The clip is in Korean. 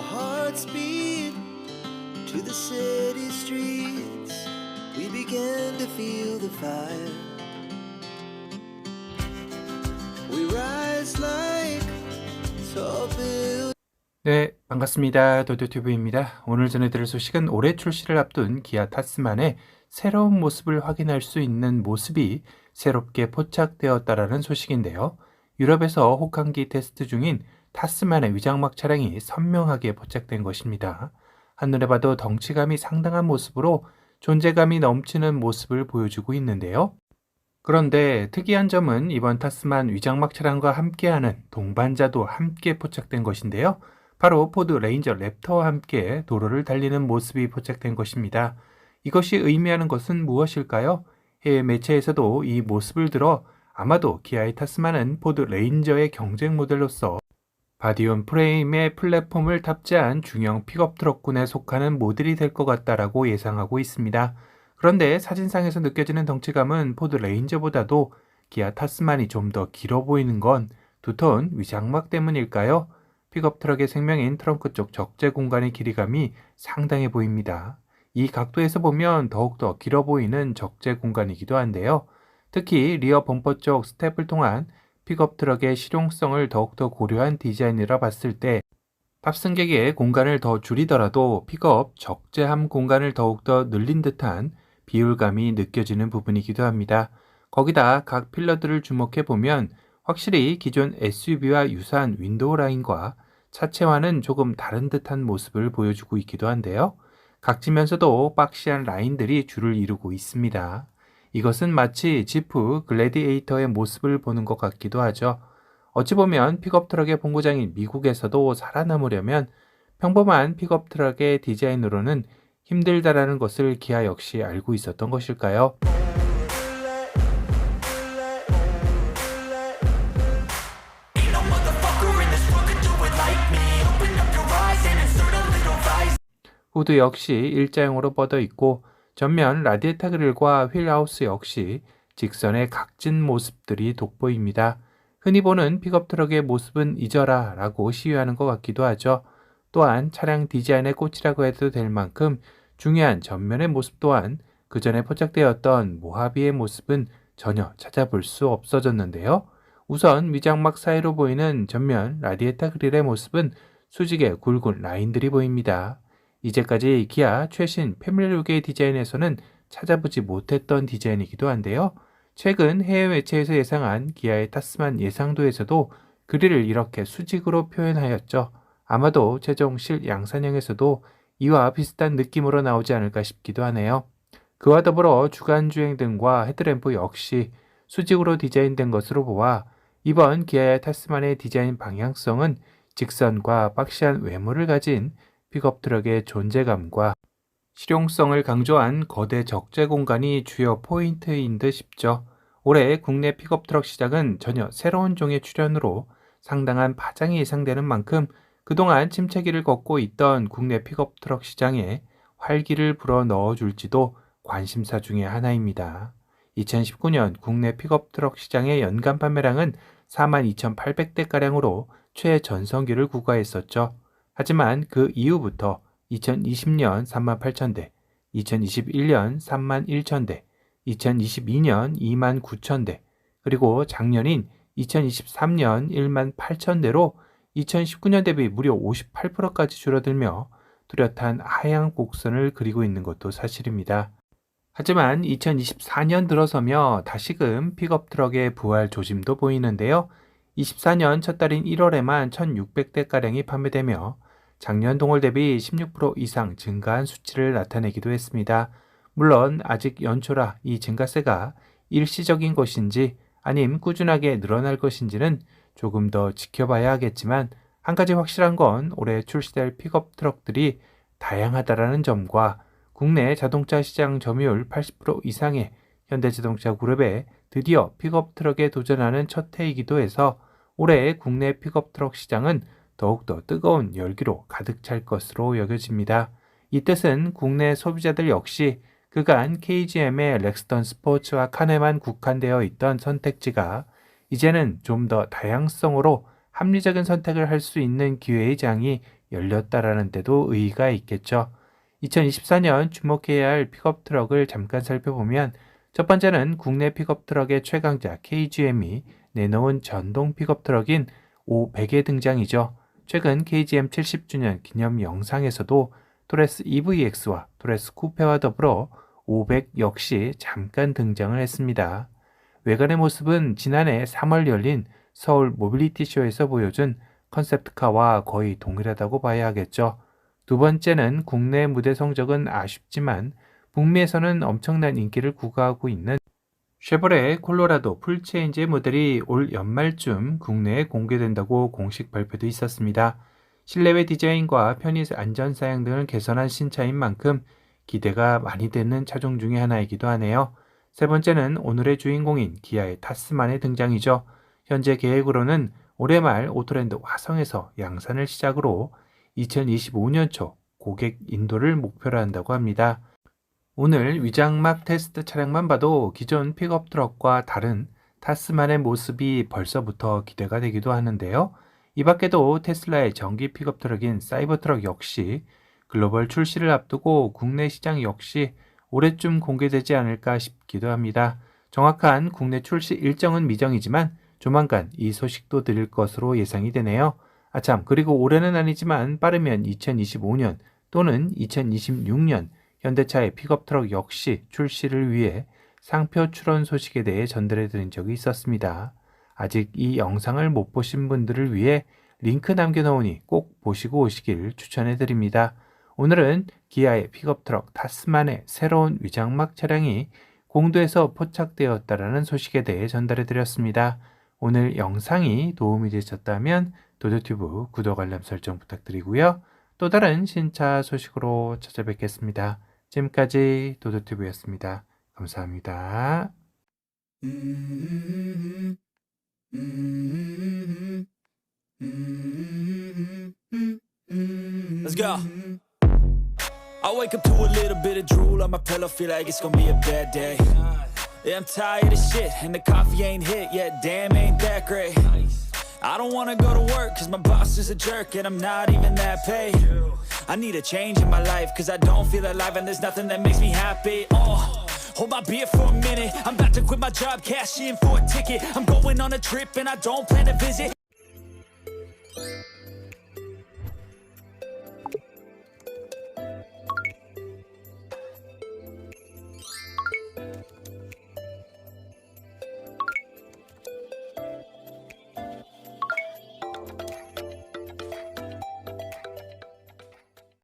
Our hearts beat to the city streets. We began to feel the fire. We rise like tall buildings. 네, 반갑습니다. 도도튜브입니다. 오늘 전해드릴 소식은 올해 출시를 앞둔 기아 타스만의 새로운 모습을 확인할 수 있는 모습이 새롭게 포착되었다라는 소식인데요. 유럽에서 혹한기 테스트 중인 타스만의 위장막 차량이 선명하게 포착된 것입니다. 한눈에 봐도 덩치감이 상당한 모습으로 존재감이 넘치는 모습을 보여주고 있는데요. 그런데 특이한 점은 이번 타스만 위장막 차량과 함께하는 동반자도 함께 포착된 것인데요. 바로 포드 레인저 랩터와 함께 도로를 달리는 모습이 포착된 것입니다. 이것이 의미하는 것은 무엇일까요? 해외 매체에서도 이 모습을 들어 아마도 기아의 타스만은 포드 레인저의 경쟁 모델로서 바디온 프레임의 플랫폼을 탑재한 중형 픽업 트럭군에 속하는 모델이 될 것 같다라고 예상하고 있습니다. 그런데 사진상에서 느껴지는 덩치감은 포드 레인저보다도 기아 타스만이 좀 더 길어 보이는 건 두터운 위장막 때문일까요? 픽업 트럭의 생명인 트렁크 쪽 적재 공간의 길이감이 상당해 보입니다. 이 각도에서 보면 더욱더 길어 보이는 적재 공간이기도 한데요. 특히 리어 범퍼 쪽 스텝을 통한 픽업 트럭의 실용성을 더욱더 고려한 디자인이라 봤을 때 탑승객의 공간을 더 줄이더라도 픽업 적재함 공간을 더욱더 늘린 듯한 비율감이 느껴지는 부분이기도 합니다. 거기다 각 필러들을 주목해 보면 확실히 기존 SUV와 유사한 윈도우 라인과 차체와는 조금 다른 듯한 모습을 보여주고 있기도 한데요. 각지면서도 박시한 라인들이 줄을 이루고 있습니다. 이것은 마치 지프 글래디에이터의 모습을 보는 것 같기도 하죠. 어찌 보면 픽업 트럭의 본고장인 미국에서도 살아남으려면 평범한 픽업 트럭의 디자인으로는 힘들다라는 것을 기아 역시 알고 있었던 것일까요? 후드 역시 일자형으로 뻗어 있고 전면 라디에이터 그릴과 휠하우스 역시 직선의 각진 모습들이 돋보입니다. 흔히 보는 픽업 트럭의 모습은 잊어라 라고 시위하는 것 같기도 하죠. 또한 차량 디자인의 꽃이라고 해도 될 만큼 중요한 전면의 모습 또한 그 전에 포착되었던 모하비의 모습은 전혀 찾아볼 수 없어졌는데요. 우선 위장막 사이로 보이는 전면 라디에이터 그릴의 모습은 수직의 굵은 라인들이 보입니다. 이제까지 기아 최신 패밀리룩의 디자인에서는 찾아보지 못했던 디자인이기도 한데요. 최근 해외 매체에서 예상한 기아의 타스만 예상도에서도 그릴을 이렇게 수직으로 표현하였죠. 아마도 최종 실 양산형에서도 이와 비슷한 느낌으로 나오지 않을까 싶기도 하네요. 그와 더불어 주간주행 등과 헤드램프 역시 수직으로 디자인된 것으로 보아 이번 기아의 타스만의 디자인 방향성은 직선과 박시한 외모를 가진 픽업 트럭의 존재감과 실용성을 강조한 거대 적재 공간이 주요 포인트인 듯 싶죠. 올해 국내 픽업 트럭 시장은 전혀 새로운 종의 출현으로 상당한 파장이 예상되는 만큼 그동안 침체기를 걷고 있던 국내 픽업 트럭 시장에 활기를 불어 넣어줄지도 관심사 중의 하나입니다. 2019년 국내 픽업 트럭 시장의 연간 판매량은 42,800대가량으로 최전성기를 구가했었죠. 하지만 그 이후부터 2020년 38,000대, 2021년 31,000대, 2022년 29,000대, 그리고 작년인 2023년 18,000대로 2019년 대비 무려 58%까지 줄어들며 뚜렷한 하향 곡선을 그리고 있는 것도 사실입니다. 하지만 2024년 들어서며 다시금 픽업 트럭의 부활 조짐도 보이는데요. 24년 첫 달인 1월에만 1,600대가량이 판매되며 작년 동월 대비 16% 이상 증가한 수치를 나타내기도 했습니다. 물론 아직 연초라 이 증가세가 일시적인 것인지 아님 꾸준하게 늘어날 것인지는 조금 더 지켜봐야 하겠지만 한 가지 확실한 건 올해 출시될 픽업 트럭들이 다양하다라는 점과 국내 자동차 시장 점유율 80% 이상의 현대자동차 그룹에 드디어 픽업 트럭에 도전하는 첫 해이기도 해서 올해 국내 픽업 트럭 시장은 더욱더 뜨거운 열기로 가득 찰 것으로 여겨집니다. 이 뜻은 국내 소비자들 역시 그간 KGM의 렉스턴 스포츠와 카네만 국한되어 있던 선택지가 이제는 좀 더 다양성으로 합리적인 선택을 할 수 있는 기회의 장이 열렸다라는 데도 의의가 있겠죠. 2024년 주목해야 할 픽업 트럭을 잠깐 살펴보면 첫 번째는 국내 픽업 트럭의 최강자 KGM이 내놓은 전동 픽업 트럭인 500의 등장이죠. 최근 KGM 70주년 기념 영상에서도 토레스 EVX와 토레스 쿠페와 더불어 500 역시 잠깐 등장을 했습니다. 외관의 모습은 지난해 3월 열린 서울 모빌리티 쇼에서 보여준 컨셉트카와 거의 동일하다고 봐야 하겠죠. 두 번째는 국내 무대 성적은 아쉽지만 북미에서는 엄청난 인기를 구가하고 있는 쉐보레 콜로라도 풀체인지의 모델이 올 연말쯤 국내에 공개된다고 공식 발표도 있었습니다. 실내외 디자인과 편의 안전 사양 등을 개선한 신차인 만큼 기대가 많이 되는 차종 중에 하나이기도 하네요. 세 번째는 오늘의 주인공인 기아의 타스만의 등장이죠. 현재 계획으로는 올해 말 오토랜드 화성에서 양산을 시작으로 2025년 초 고객 인도를 목표로 한다고 합니다. 오늘 위장막 테스트 차량만 봐도 기존 픽업 트럭과 다른 타스만의 모습이 벌써부터 기대가 되기도 하는데요. 이 밖에도 테슬라의 전기 픽업 트럭인 사이버트럭 역시 글로벌 출시를 앞두고 국내 시장 역시 올해쯤 공개되지 않을까 싶기도 합니다. 정확한 국내 출시 일정은 미정이지만 조만간 이 소식도 드릴 것으로 예상이 되네요. 아참, 그리고 올해는 아니지만 빠르면 2025년 또는 2026년 현대차의 픽업 트럭 역시 출시를 위해 상표 출원 소식에 대해 전달해 드린 적이 있었습니다. 아직 이 영상을 못 보신 분들을 위해 링크 남겨놓으니 꼭 보시고 오시길 추천해 드립니다. 오늘은 기아의 픽업 트럭 타스만의 새로운 위장막 차량이 공도에서 포착되었다라는 소식에 대해 전달해 드렸습니다. 오늘 영상이 도움이 되셨다면 도도튜브 구독 알람 설정 부탁드리고요. 또 다른 신차 소식으로 찾아뵙겠습니다. 지금까지 도도튜브였습니다. 감사합니다. Let's go. I wake up to a little bit of drool on my pillow, feel like it's gonna be a bad day. Yeah, I'm tired of shit, and the coffee ain't hit yet, damn, ain't that great. I don't wanna go to work, cause my boss is a jerk, and I'm not even that paid. I need a change in my life, cause I don't feel alive, and there's nothing that makes me happy. Hold my beer for a minute, I'm about to quit my job, cash in for a ticket. I'm going on a trip, and I don't plan to visit.